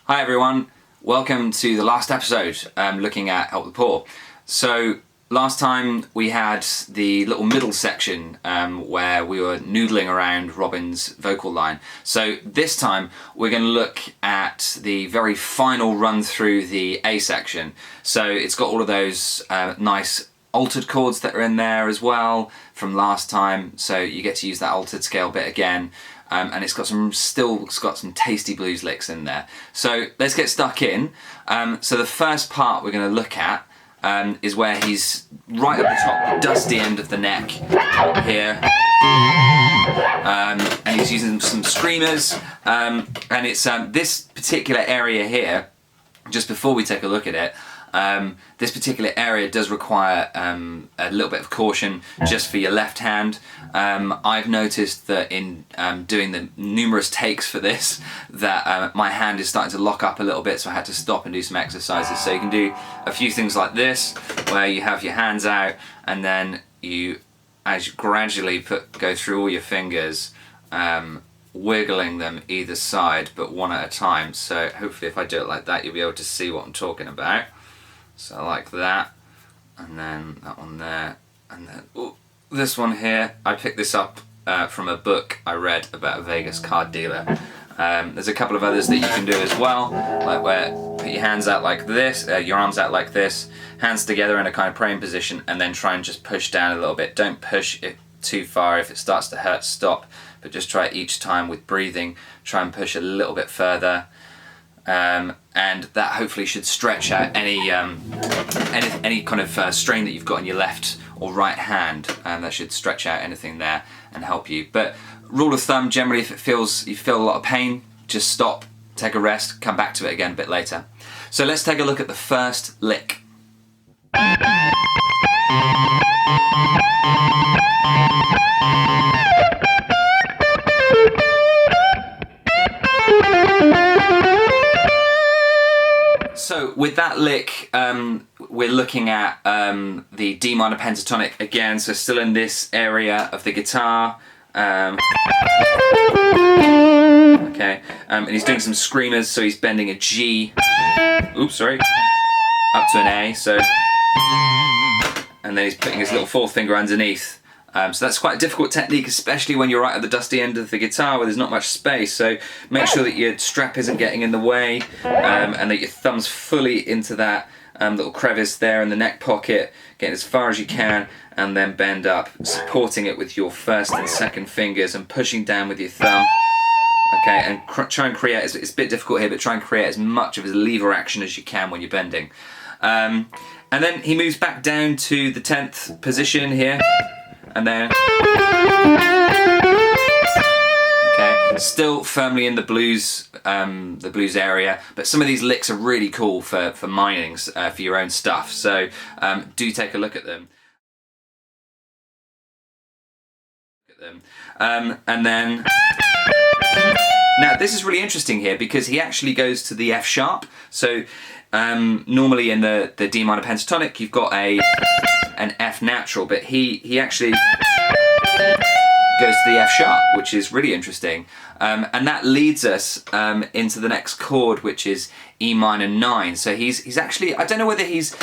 Hi everyone, welcome to the last episode looking at Help the Poor. So last time we had the little middle section where we were noodling around Robben's vocal line. So this time we're going to look at the very final run through the A section. So it's got all of those nice altered chords that are in there as well from last time, so you get to use that altered scale bit again. And it's got some tasty blues licks in there. So let's get stuck in. So the first part we're going to look at is where he's right at the top, dusty end of the neck here, and he's using some screamers. And it's this particular area here. Just before we take a look at it, this particular area does require a little bit of caution just for your left hand. I've noticed that in doing the numerous takes for this that my hand is starting to lock up a little bit, so I had to stop and do some exercises. So you can do a few things like this where you have your hands out and then you, as you gradually go through all your fingers, wiggling them either side but one at a time. So hopefully if I do it like that you'll be able to see what I'm talking about. So like that, and then that one there, and then this one here. I picked this up from a book I read about a Vegas card dealer. There's a couple of others that you can do as well, like where put your hands out like this, your arms out like this, hands together in a kind of praying position, and then try and just push down a little bit. Don't push it too far. If it starts to hurt, stop, but just try it each time with breathing. Try and push a little bit further. And that hopefully should stretch out any kind of strain that you've got in your left or right hand. That should stretch out anything there and help you. But rule of thumb, generally, if you feel a lot of pain, just stop, take a rest, come back to it again a bit later. So let's take a look at the first lick. So with that lick, we're looking at the D minor pentatonic again, so still in this area of the guitar. Okay, and he's doing some screamers, so he's bending a G, up to an A, so, and then he's putting his little fourth finger underneath. So that's quite a difficult technique, especially when you're right at the dusty end of the guitar where there's not much space. So make sure that your strap isn't getting in the way, and that your thumb's fully into that little crevice there in the neck pocket, getting as far as you can, and then bend up, supporting it with your first and second fingers and pushing down with your thumb. Okay, and try and create, it's a bit difficult here, but try and create as much of a lever action as you can when you're bending. And then he moves back down to the 10th position here. And then, okay, still firmly in the blues area, but some of these licks are really cool for minings, for your own stuff. So do take a look at them. And then, now this is really interesting here because he actually goes to the F sharp. So normally in the D minor pentatonic you've got an F natural, but he actually goes to the F sharp, which is really interesting. And that leads us into the next chord, which is E minor 9. So he's actually, I don't know whether he's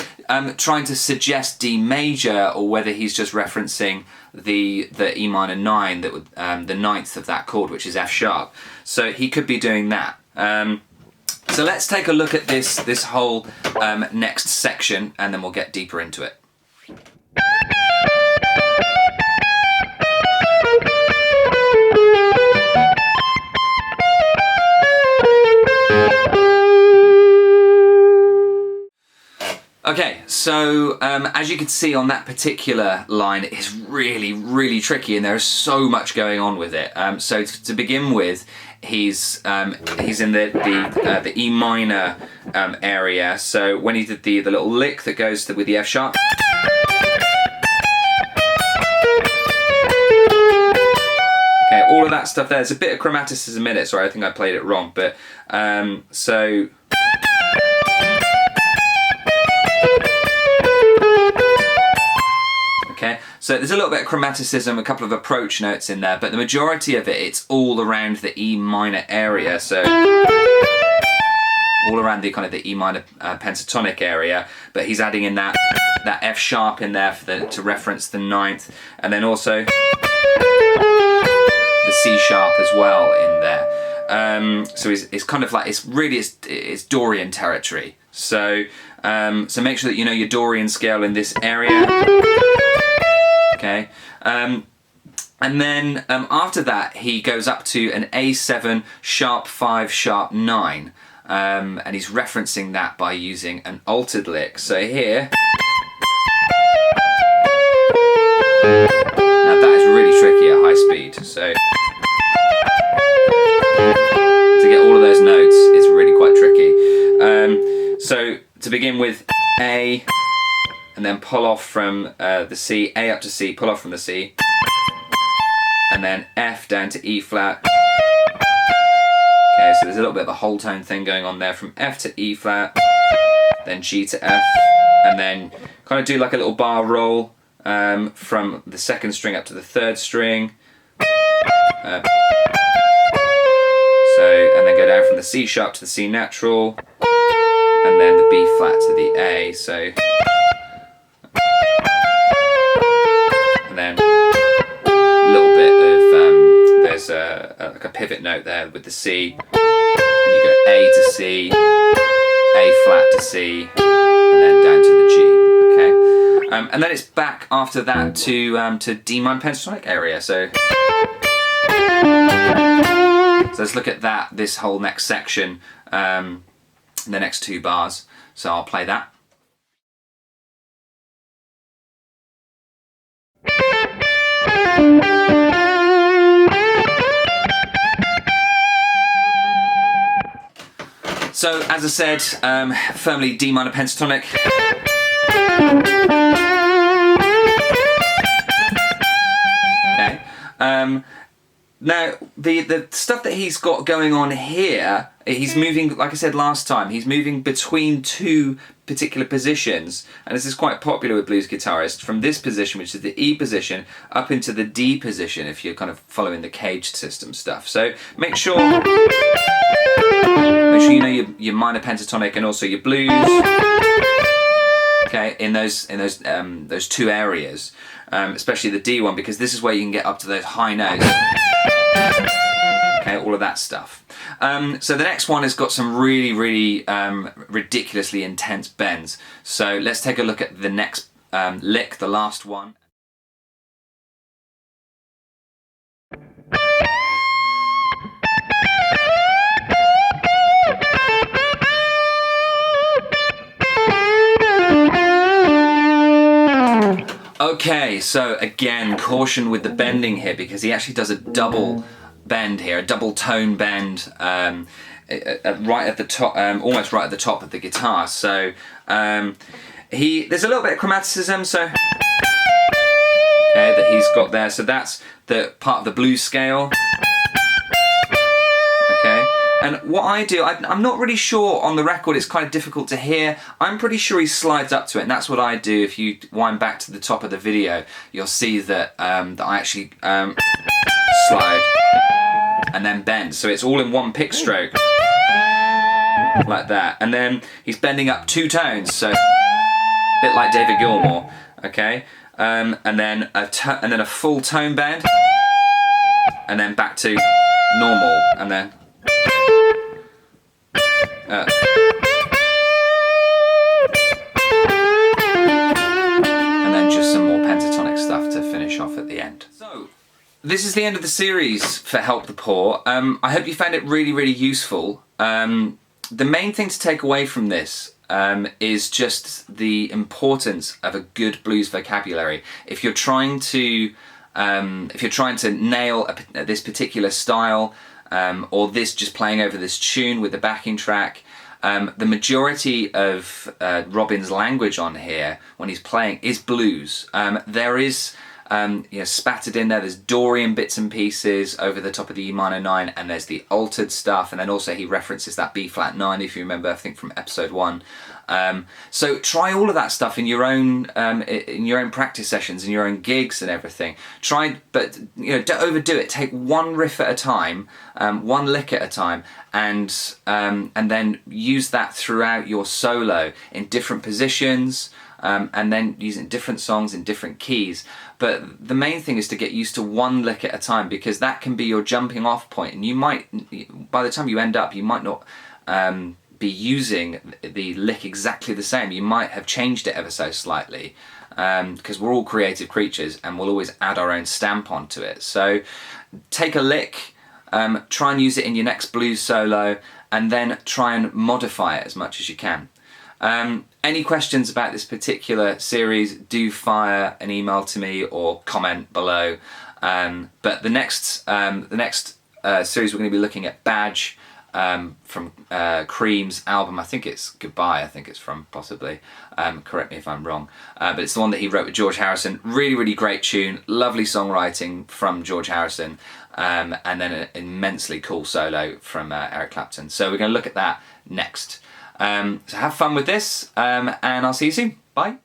trying to suggest D major or whether he's just referencing the E minor 9, that would, the ninth of that chord, which is F sharp. So he could be doing that. So let's take a look at this whole next section, and then we'll get deeper into it. Okay, so as you can see on that particular line, it's really, really tricky, and there's so much going on with it. So to begin with, he's in the E minor area. So when he did the little lick that goes with the F sharp, okay, all of that stuff there. There's a bit of chromaticism in it. Sorry, I think I played it wrong, but so. Okay, so there's a little bit of chromaticism, a couple of approach notes in there, but the majority of it, it's all around the E minor area. So all around the kind of the E minor pentatonic area, but he's adding in that F sharp in there to reference the ninth, and then also the C sharp as well in there. So it's kind of like, it's Dorian territory. So so make sure that you know your Dorian scale in this area. Okay. And then after that, he goes up to an A7 sharp 5 sharp 9, and he's referencing that by using an altered lick. So here, now that is really tricky at high speed. So to get all of those notes is really quite tricky. So to begin with, A, and then pull off from the C, A up to C, pull off from the C, and then F down to E flat. Okay, so there's a little bit of a whole tone thing going on there, from F to E flat, then G to F, and then kind of do like a little bar roll from the second string up to the third string. And then go down from the C sharp to the C natural, and then the B flat to the A. So, and then a little bit of there's like a pivot note there with the C, and you go A to C, A flat to C, and then down to the G. Okay, and then it's back after that to D minor pentatonic area. So let's look at this whole next section, the next 2 bars. So I'll play that. So as I said, firmly D minor pentatonic. Okay. Now, the stuff that he's got going on here, he's moving, like I said last time, he's moving between 2 particular positions, and this is quite popular with blues guitarists, from this position, which is the E position, up into the D position, if you're kind of following the caged system stuff. So make sure you know your minor pentatonic and also your blues. Okay, in those 2 areas, especially the D one, because this is where you can get up to those high notes. Okay, all of that stuff. So the next one has got some really, really ridiculously intense bends. So let's take a look at the next lick, the last one. Okay, so again, caution with the bending here, because he actually does a double bend here, a double tone bend, right at the top, almost right at the top of the guitar. So there's a little bit of chromaticism, so okay, that he's got there. So that's the part of the blues scale. Okay. And what I do, I'm not really sure on the record, it's kind of difficult to hear. I'm pretty sure he slides up to it, and that's what I do. If you wind back to the top of the video, you'll see that, that I actually slide and then bend. So it's all in one pick stroke, like that. And then he's bending up 2 tones, so a bit like David Gilmour, okay? And then a full tone bend, and then back to normal, and then and then just some more pentatonic stuff to finish off at the end. So this is the end of the series for Help the Poor. I hope you found it really, really useful. The main thing to take away from this is just the importance of a good blues vocabulary. If you're trying to nail this particular style, or just playing over this tune with the backing track, the majority of Robben's language on here when he's playing is blues. There is spattered in there. There's Dorian bits and pieces over the top of the E minor 9, and there's the altered stuff, and then also he references that B flat 9, if you remember, I think from episode 1. So try all of that stuff in your own practice sessions, in your own gigs and everything. But don't overdo it. Take one riff at a time, one lick at a time, and then use that throughout your solo in different positions, and then using different songs in different keys. But the main thing is to get used to one lick at a time, because that can be your jumping off point, and you might, by the time you end up, you might not be using the lick exactly the same. You might have changed it ever so slightly, because we're all creative creatures and we'll always add our own stamp onto it. So take a lick, try and use it in your next blues solo, and then try and modify it as much as you can. Any questions about this particular series, do fire an email to me or comment below. But the next series, we're going to be looking at Badge, from Cream's album. I think it's Goodbye, I think it's from, possibly. Correct me if I'm wrong. But it's the one that he wrote with George Harrison. Really, really great tune. Lovely songwriting from George Harrison. And then an immensely cool solo from Eric Clapton. So we're going to look at that next. So have fun with this, and I'll see you soon. Bye.